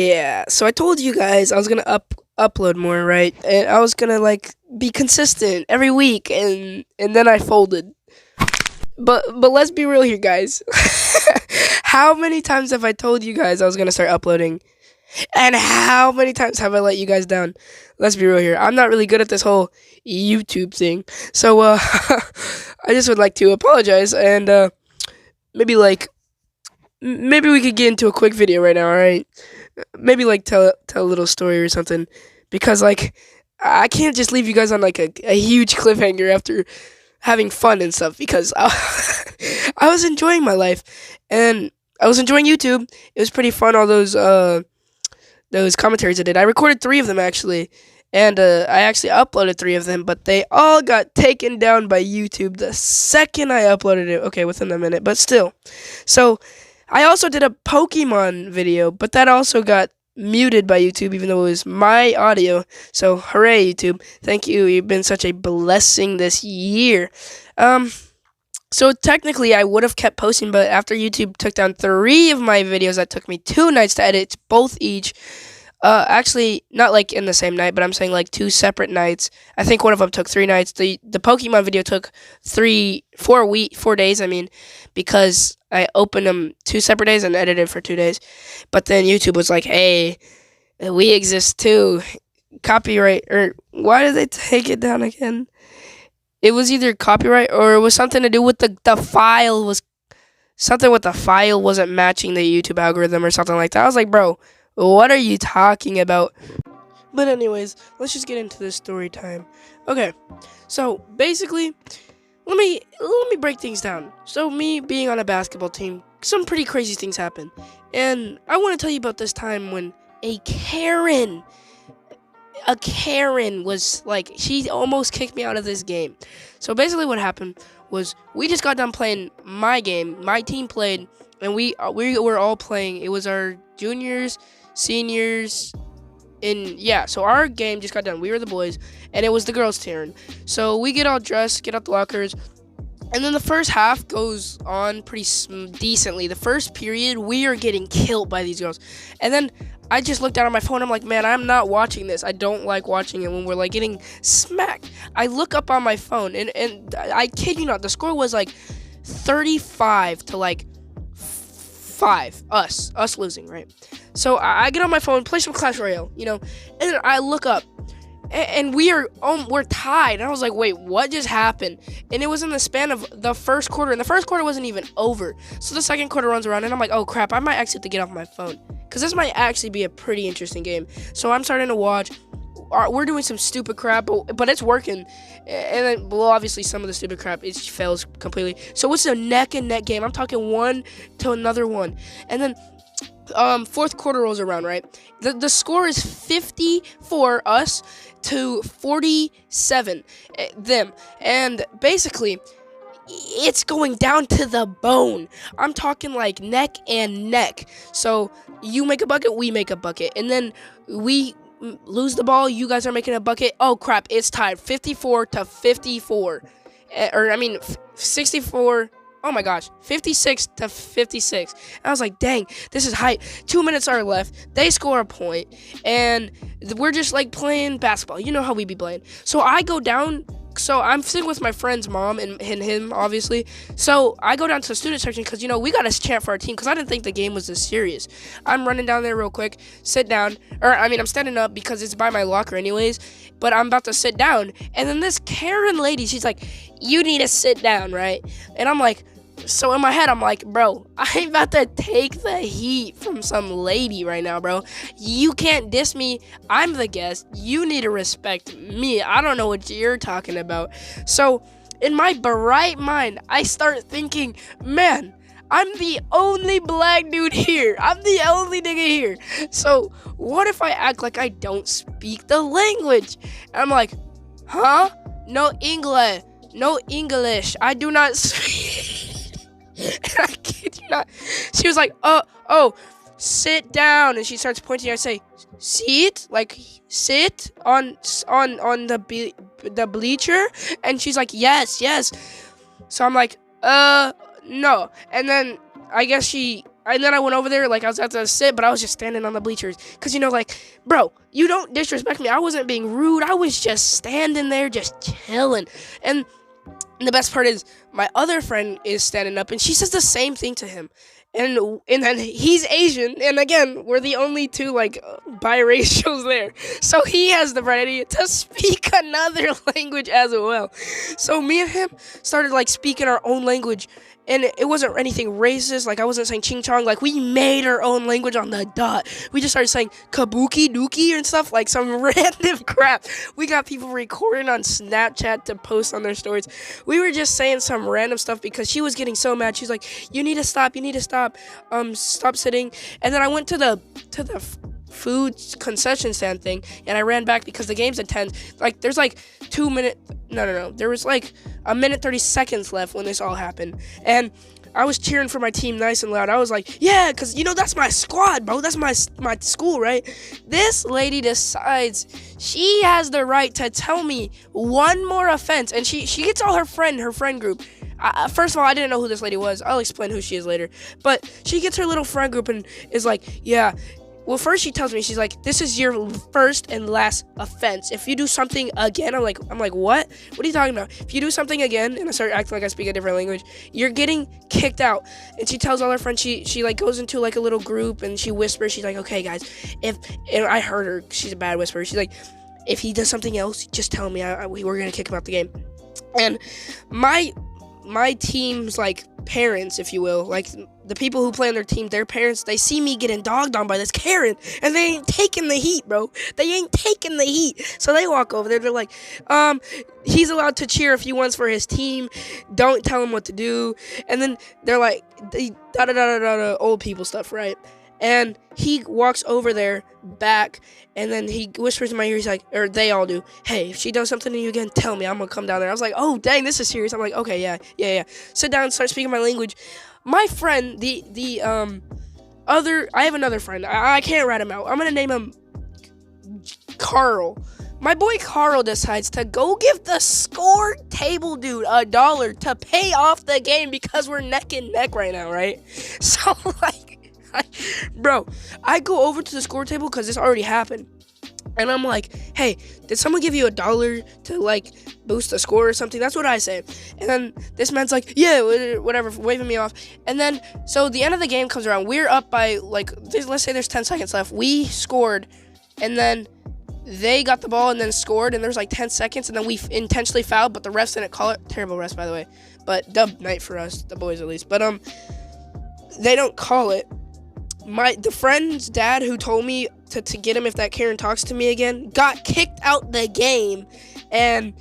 Yeah, so I told you guys I was gonna upload more, right? And I was gonna like be consistent every week, and then I folded. But let's be real here, guys. How many times have I told you guys I was gonna start uploading, and how many times have I let you guys down? Let's be real here. I'm not really good at this whole YouTube thing, so I just would like to apologize and maybe like maybe we could get into a quick video right now, all right? Maybe like tell a little story or something, because like I can't just leave you guys on like a huge cliffhanger after having fun and stuff, because I was enjoying my life, and I was enjoying YouTube. It was pretty fun, all those commentaries I did. I recorded 3 of them actually, and I actually uploaded 3 of them, but they all got taken down by YouTube the second I uploaded it. Okay, within a minute, but still. So I also did a Pokemon video, but that also got muted by YouTube, even though it was my audio. So hooray, YouTube! Thank you. You've been such a blessing this year. Um, so technically, I would have kept posting, but after YouTube took down 3 of my videos, that took me 2 nights to edit, both each. Actually, not like in the same night, but I'm saying like 2 separate nights. I think one of them took 3 nights. The Pokemon video took 4 days. I mean, because I opened them 2 separate days and edited for 2 days. But then YouTube was like, "Hey, we exist too. Copyright, or why did they take it down again? It was either copyright or it was something to do with the file was something with the file wasn't matching the YouTube algorithm or something like that. I was like, bro, what are you talking about? But anyways, let's just get into this story time. Okay, so basically, let me break things down. So me being on a basketball team, some pretty crazy things happen, and I want to tell you about this time when a Karen was like, she almost kicked me out of this game. So basically what happened was we just got done playing my game. My team played, and we were all playing. It was our juniors, seniors, and yeah, so our game just got done. We were the boys, and it was the girls' turn. So we get all dressed, get out the lockers, and then the first half goes on pretty decently. The first period, we are getting killed by these girls. And then I just looked down at my phone. I'm like, man, I'm not watching this. I don't like watching it when we're like getting smacked. I look up on my phone, and I kid you not, the score was like 35 to like 5. Us losing, right? So I get on my phone, play some Clash Royale, and I look up, and we're tied. And I was like, wait, what just happened? And it was in the span of the first quarter, and the first quarter wasn't even over. So the second quarter runs around, and I'm like, oh crap, I might actually have to get off my phone, because this might actually be a pretty interesting game. So I'm starting to watch. We're doing some stupid crap, but it's working. And then, well, obviously some of the stupid crap, it fails completely. So it's a neck and neck game. I'm talking one to another one. And then fourth quarter rolls around, right? The score is 54 us to 47 them. And basically, it's going down to the bone. I'm talking like neck and neck. So you make a bucket, we make a bucket, and then we lose the ball. You guys are making a bucket. Oh crap! It's tied, 54 to 54, 64. Oh my gosh, 56 to 56. And I was like, dang, this is hype. 2 minutes are left. They score a point, and we're just like playing basketball. You know how we be playing. So I go down. So I'm sitting with my friend's mom and him, obviously. So I go down to the student section because, we got to chant for our team, because I didn't think the game was this serious. I'm running down there real quick, sit down. I'm standing up because it's by my locker anyways. But I'm about to sit down. And then this Karen lady, she's like, you need to sit down, right? And I'm like, so in my head, I'm like, bro, I'm about to take the heat from some lady right now, bro. You can't diss me. I'm the guest. You need to respect me. I don't know what you're talking about. So in my bright mind, I start thinking, man, I'm the only black dude here. I'm the only nigga here. So what if I act like I don't speak the language? And I'm like, huh? No English. No English. I do not speak. I kid you not. She was like, oh, sit down. And she starts pointing. I say, sit, like sit on the bleacher. And she's like, yes. So I'm like, no. And then I guess And then I went over there, like, I was about to sit, but I was just standing on the bleachers. Because, you know, like, bro, you don't disrespect me. I wasn't being rude. I was just standing there, just chilling. And the best part is, my other friend is standing up, and she says the same thing to him. And then he's Asian, and again, we're the only two, like, biracials there. So he has the bright idea to speak another language as well. So me and him started, like, speaking our own language. And it wasn't anything racist. Like, I wasn't saying ching chong. Like, we made our own language on the dot. We just started saying kabuki dookie and stuff, like some random crap. We got people recording on Snapchat to post on their stories. We were just saying some random stuff because she was getting so mad. She's like, you need to stop. Stop sitting. And then I went to the food concession stand thing, and I ran back because the game's at 10. Like, there's like 2 minutes. No. There was like a minute 30 seconds left when this all happened, and I was cheering for my team nice and loud. I was like, yeah, because, you know, that's my squad, bro. That's my school, right? This lady decides she has the right to tell me one more offense, and she gets all her friend group. First of all, I didn't know who this lady was. I'll explain who she is later. But she gets her little friend group and is like, yeah. Well, first she tells me, she's like, this is your first and last offense. If you do something again, I'm like, what? What are you talking about? If you do something again, and I start acting like I speak a different language, you're getting kicked out. And she tells all her friends, she like goes into like a little group, and she whispers, she's like, okay, guys, and I heard her, she's a bad whisperer. She's like, if he does something else, just tell me. We're going to kick him out the game. And my team's, like, parents, if you will, like, the people who play on their team, their parents, they see me getting dogged on by this Karen, and they ain't taking the heat, bro. They ain't taking the heat. So they walk over there, they're like, he's allowed to cheer if he wants for his team. Don't tell him what to do. And then they're like, old people stuff, right? And he walks over there back, and then he whispers in my ear, he's like, or they all do, hey, if she does something to you again, tell me, I'm gonna come down there. I was like, oh, dang, this is serious. I'm like, okay, yeah. Sit down and start speaking my language. My friend, I have another friend. I can't rat him out. I'm gonna name him Carl. My boy Carl decides to go give the score table dude $1 to pay off the game because we're neck and neck right now, right? So, like, bro, I go over to the score table because this already happened, and I'm like, hey, did someone give you $1 to, like, boost the score or something? That's what I say. And then this man's like, yeah, whatever, waving me off. And then, so the end of the game comes around. We're up by, like, let's say there's 10 seconds left. We scored, and then they got the ball and then scored, and there's like 10 seconds, and then we intentionally fouled, but the refs didn't call it. Terrible refs, by the way, but dub night for us, the boys at least. But they don't call it. The friend's dad who told me to get him if that Karen talks to me again got kicked out the game. And,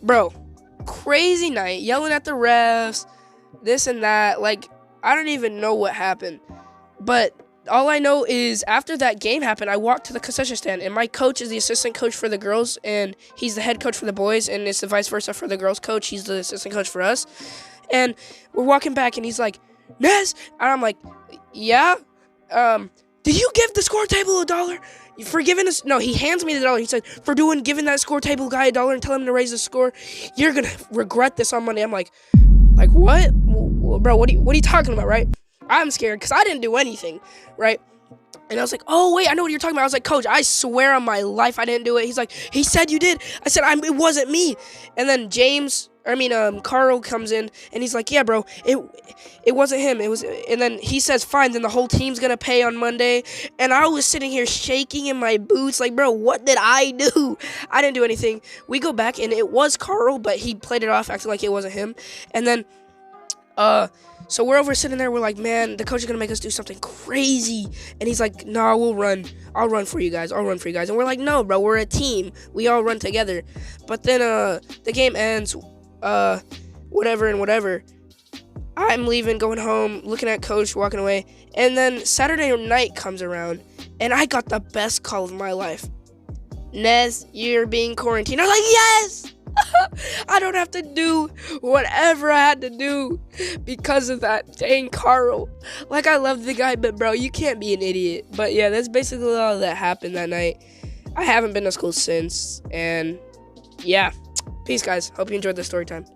bro, crazy night, yelling at the refs, this and that. Like, I don't even know what happened. But all I know is after that game happened, I walked to the concession stand, and my coach is the assistant coach for the girls, and he's the head coach for the boys, and it's the vice versa for the girls coach. He's the assistant coach for us. And we're walking back, and he's like, Nez, and I'm like, yeah, did you give the score table $1 for giving us? No, he hands me the $1. He said, for giving that score table guy $1 and tell him to raise the score, you're gonna regret this on Monday. I'm like what? Well, bro, what are you talking about, right? I'm scared because I didn't do anything, right? And I was like, oh, wait, I know what you're talking about. I was like, coach, I swear on my life I didn't do it. He's like, he said you did. I said, it wasn't me. And then Carl comes in, and he's like, yeah, bro, it wasn't him. It was, and then he says, fine, then the whole team's going to pay on Monday. And I was sitting here shaking in my boots like, bro, what did I do? I didn't do anything. We go back, and it was Carl, but he played it off acting like it wasn't him. And then, so we're over sitting there, we're like, man, the coach is going to make us do something crazy. And he's like, nah, we'll run. I'll run for you guys. And we're like, no, bro, we're a team. We all run together. But then the game ends, whatever. I'm leaving, going home, looking at coach, walking away. And then Saturday night comes around, and I got the best call of my life. Nez, you're being quarantined. I was like, yes! I don't have to do whatever I had to do because of that dang Carl. Like, I love the guy, but bro, you can't be an idiot. But yeah, that's basically all that happened that night. I haven't been to school since, and yeah, peace guys, hope you enjoyed the story time.